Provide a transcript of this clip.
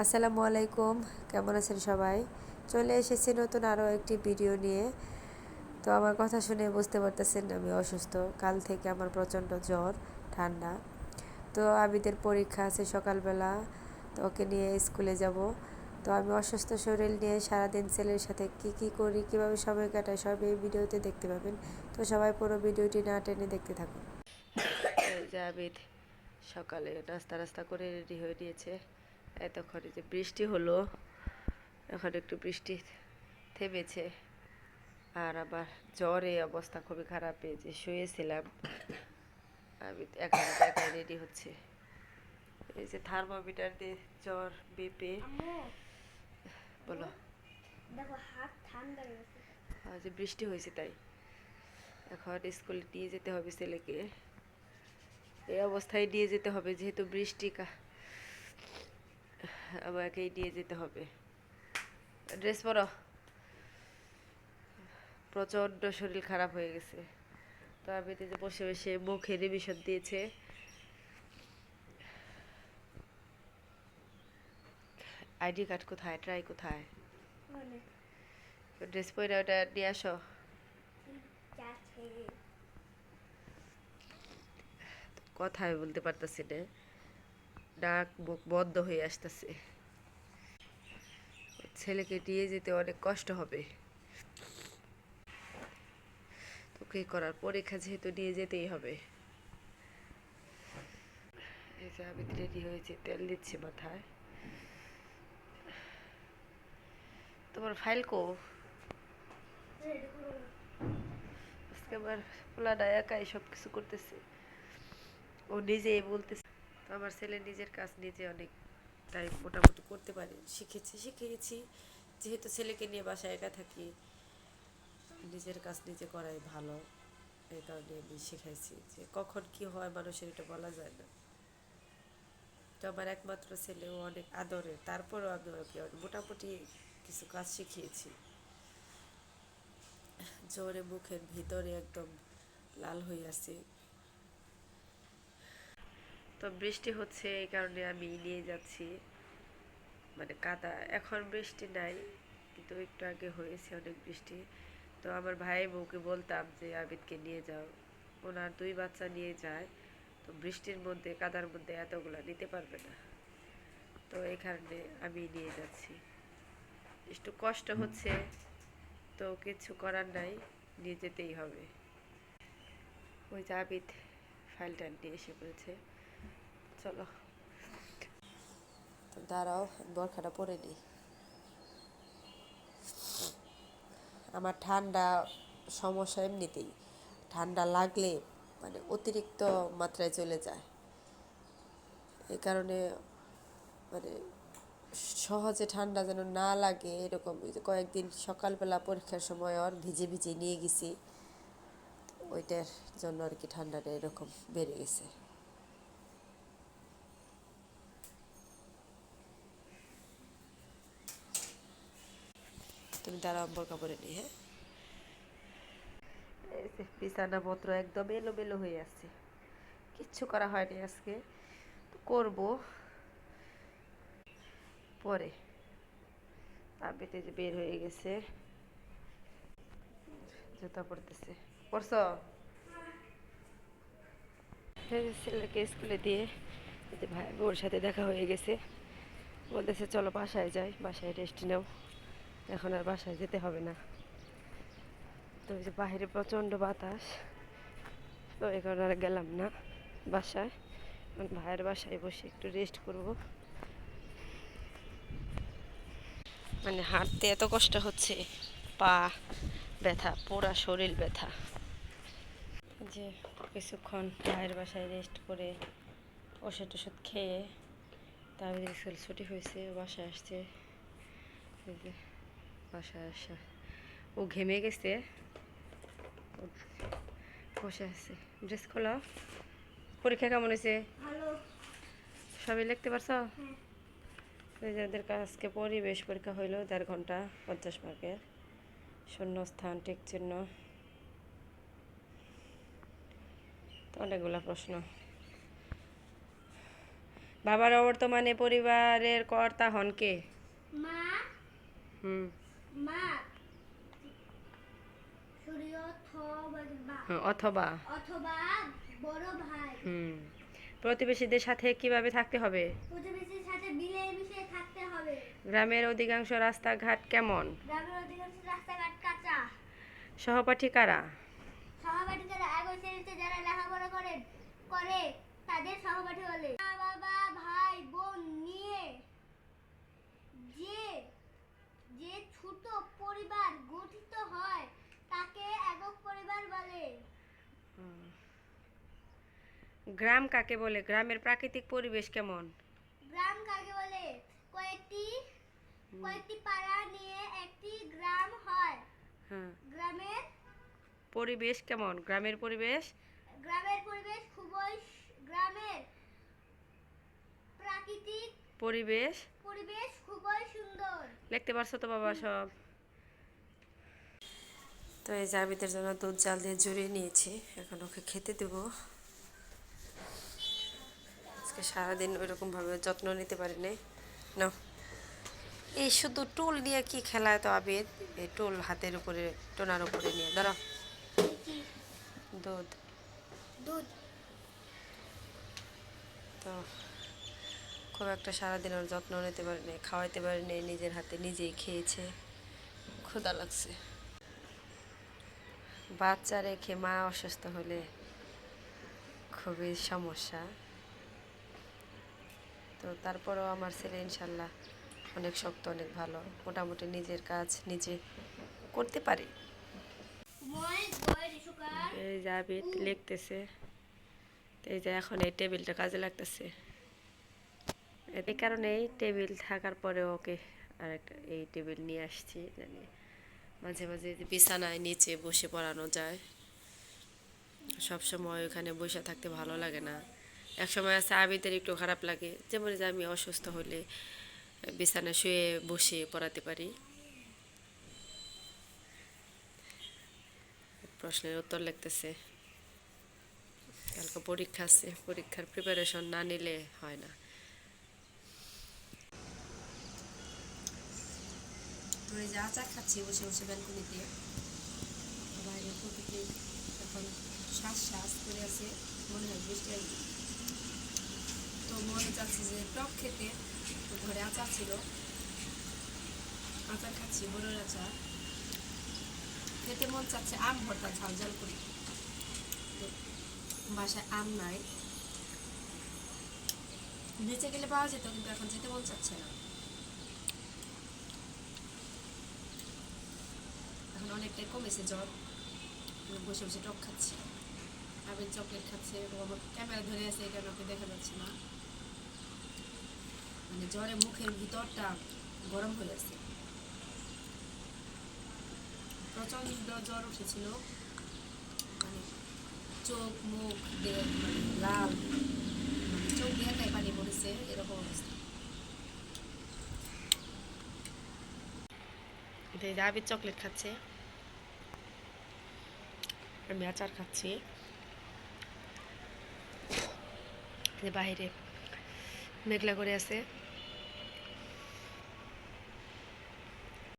আসসালামু আলাইকুম, কেমন আছেন সবাই? চলে এসেছি নতুন আরও একটি ভিডিও নিয়ে। তো আমার কথা শুনে বুঝতে পারতেছেন আমি অসুস্থ। কাল থেকে আমার প্রচণ্ড জ্বর, ঠান্ডা। তো আবিদের পরীক্ষা আছে সকালবেলা, তো ওকে নিয়ে স্কুলে যাব। তো আমি অসুস্থ শরীর নিয়ে সারাদিন ছেলের সাথে কি করি, কিভাবে সময় কাটাই, সব এই ভিডিওতে দেখতে পাবেন। তো সবাই পুরো ভিডিওটি না টেনে দেখতে থাকুন। এই যে আবিদ সকালে নাস্তা করে রেডি হয়ে নিয়েছে। এতক্ষণে যে বৃষ্টি হলো, এখন একটু বৃষ্টি থেমেছে। আর আবার জ্বরে অবস্থা খুবই খারাপ, যে শুয়েছিলাম। আমি এখন একাই রেডি হচ্ছে। এই যে থার্মোমিটার দিয়ে জ্বর বেপে। বলো। দেখো হাত ঠান্ডা গেছে, যে বৃষ্টি হয়েছে তাই। এখন স্কুলে নিয়ে যেতে হবে ছেলেকে। এই অবস্থায় নিয়ে যেতে হবে, যেহেতু বৃষ্টি আমাকেই নিয়ে যেতে হবে। ড্রেস পরো। প্রচণ্ড শরীর খারাপ হয়ে গেছে। তো আমি যে বসে বসে মুখে রিভিশন দিয়েছে। আইডি কার্ড কোথায়, ট্রাই কোথায়? ড্রেস পরে ওটা নিয়ে আসো। কথাই বলতে পারতেছি না, নাক মুখ বন্ধ হয়ে আসতেছে। ছেলেকে নিয়ে যেতে অনেক কষ্ট হবে। তো কি করার, পরীক্ষা যেহেতু নিয়ে যেতেই হবে। এই যে আমি রেডি হয়েছি, তেল দিচ্ছি মাথায়। তোমার ফাইল কো? আজকে আমার পোলাটা একাই সব কিছু করতেছে, ও নিজেই বলতেছে। তো আমার ছেলে নিজের কাজ নিজে অনেক টাইম মোটামুটি করতে পারে, শিখিয়েছি। যেহেতু ছেলেকে নিয়ে বাসায় একা থাকি, নিজের কাজ নিজে করাই ভালো। এই কারণে আমি শিখাইছি যে কখন কি হয় মানুষের এটা বলা যায় না। তো আমার একমাত্র ছেলেও অনেক আদরে, তারপরেও আমি ওকে মোটামুটি কিছু কাজ শিখিয়েছি। জোরে মুখের ভিতরে একদম লাল হয়ে আছে। তো বৃষ্টি হচ্ছে, এই কারণে আমি নিয়ে যাচ্ছি। মানে কাদা, এখন বৃষ্টি নাই, কিন্তু একটু আগে হয়েছে অনেক বৃষ্টি। তো আমার ভাই বউকে বলতাম যে আবিদকে নিয়ে যাও, ওনার দুই বাচ্চা নিয়ে যায়। তো বৃষ্টির মধ্যে কাদার মধ্যে এতগুলা নিতে পারবে না। তো এই কারণে আমি নিয়ে যাচ্ছি। একটু কষ্ট হচ্ছে, তো কিছু করার নাই, নিয়ে যেতেই হবে। ওই যে আবিদ ফাইলটা নিয়ে এসে পড়েছে। চলো, তো দাঁড়াও, বরখাটা পরে নিই। আমার ঠান্ডা সমস্যা এমনিতেই, ঠান্ডা লাগলে মানে অতিরিক্ত মাত্রায় চলে যায়। এই কারণে মানে সহজে ঠান্ডা যেন না লাগে এরকম। কয়েকদিন সকালবেলা পরীক্ষার সময় আর ভিজে ভিজে নিয়ে গেছি, ওইটার জন্য আর কি ঠান্ডাটা এরকম বেড়ে গেছে। তুমি দাঁড়াও, বোরকা পরে নি। হ্যাঁ, বিছানা পত্র একদম এলোমেলো হয়ে আছে, কিচ্ছু করা হয়নি আজকে। তো করবো পরে। আবিতে যে বের হয়ে গেছে, জুতা পড়তেছে। পড়ছো? ছেলেকে স্কুলে দিয়ে ভাই ওর সাথে দেখা হয়ে গেছে। বলতেছে চলো বাসায় যাই, বাসায় রেস্ট নাও, এখন আর বাসায় যেতে হবে না। তো ওই যে বাইরে প্রচণ্ড বাতাস, তো এই কারণে আর গেলাম না বাসায়। ভাইয়ের বাসায় বসে একটু রেস্ট করব। মানে হাঁটতে এত কষ্ট হচ্ছে, পা ব্যথা, পুরা শরীর ব্যথা। যে কিছুক্ষণ ভাইয়ের বাসায় রেস্ট করে ওষুধ টষুধ খেয়ে তারপরে স্কুল ছুটি হয়েছে, বাসায় আসছে। এই যে বাসায় আসা, ও ঘেমে গেছে, বসে আছে। ড্রেস খোলা। পরীক্ষা কেমন হয়েছে? সবই লিখতে পারছো? যাদের আজকে পরিবেশ পরীক্ষা হইলো 1.5 ঘন্টা 50 মার্কের, শূন্যস্থান, টিক চিহ্ন, অনেকগুলো প্রশ্ন। বাবার অবর্তমানে পরিবারের কর্তা হন কে? মা, হুম। মা, সূর্য অথবা। অথবা বড় ভাই। হুম। প্রতিবেশীদের সাথে কিভাবে থাকতে হবে? প্রতিবেশীর সাথে মিলেমিশে থাকতে হবে। গ্রামের অধিকাংশ রাস্তাঘাট কেমন? গ্রামের অধিকাংশ রাস্তাঘাট কাঁচা। সহপাঠী কারা? সহপাঠীরা একই শ্রেণীতে যারা লেখাপড়া করে তাদের সহপাঠী বলে। মা বাবা ভাই বোন নিয়ে যে যে ছোট পরিবার গঠিত হয় তাকে একক পরিবার বলে। গ্রাম কাকে বলে? গ্রামের প্রাকৃতিক পরিবেশ কেমন? গ্রাম কাকে বলে? কয়েকটি পাড়া নিয়ে একটি গ্রাম হয়। হ্যাঁ। গ্রামের পরিবেশ কেমন? গ্রামের পরিবেশ গ্রামের প্রাকৃতিক পরিবেশ খুবই সুন্দর। লিখতে পারছো তো বাবা সব? তো এই জাবিদের জন্য দুধ জাল দিয়ে জুড়িয়ে নিয়েছি, এখন ওকে খেতে দেব। আজকে সারাদিন ওইরকমভাবে যত্ন নিতে পারিনি। না, এই শুধু টুল নিয়ে কি খেলায় তো আবিদ, এই টুল হাতের উপরে টোনার উপরে নিয়ে ধরো দুধ দুধ তো খুব একটা সারাদিন ওর যত্ন নিতে পারিনি, খাওয়াইতে পারিনি, নিজের হাতে নিজেই খেয়েছে। ক্ষুধা লাগছে। বাচ্চা রেখে মা অসুস্থ হলে খুবই সমস্যা। তো তারপরেও আমার ছেলে ইনশাল্লাহ অনেক শক্ত, অনেক ভালো, মোটামুটি নিজের কাজ নিজে করতে পারি। এই যে আবিদ লিখতেছে, এই যে এখন এই টেবিলটা কাজে লাগতেছে। এই কারণেই টেবিল থাকার পরে ওকে আর একটা এই টেবিল নিয়ে আসছি, জানি মাঝে মাঝে বিছানায় নিচে বসে পড়ানো যায়। সবসময় ওখানে বসে থাকতে ভালো লাগে না। এক সময় আছে আবিদের একটু খারাপ লাগে, যেমন যে আমি অসুস্থ হলে বিছানায় শুয়ে বসে পড়াতে পারি। প্রশ্নের উত্তর লিখতেছে, কালকে পরীক্ষা আছে, পরীক্ষার প্রিপারেশন না নিলে হয় না। ওই যে আচার খাচ্ছি বসে বসে ব্যালকনিতে, বাইরে প্রকৃতি এখন শ্বাস শ্বাস করে আছে, মনে হয় বৃষ্টি আসবে। তো মনে চাচ্ছে যে টক খেতে, তো ঘরে আচার ছিল, আচার খাচ্ছি, বড়ের আচার খেতে মন চাচ্ছে। আম ভর্তা ঝাল ঝাল করি, তো বাসায় আম নাই, নিচে গেলে পাওয়া যেত, কিন্তু এখন যেতে মন চাচ্ছে না। এখন অনেকটাই কমেছে জ্বর, বসে বসে টক খাচ্ছি, আবির চকলেট খাচ্ছে। আমার ক্যামেরা ধরে আছে এই কারণে ওকে দেখা যাচ্ছে না, মানে জ্বরে মুখের ভিতরটা গরম হয়ে আছে, প্রচন্ড জ্বর উঠেছিল, মানে চোখ মুখ দিয়ে মানে লাল, চোখ দিয়ে একাই পানি পড়েছে, এরকম অবস্থা। আবির চকলেট খাচ্ছে, আমি আচার খাচ্ছি। বাইরে মেঘলা করে আছে।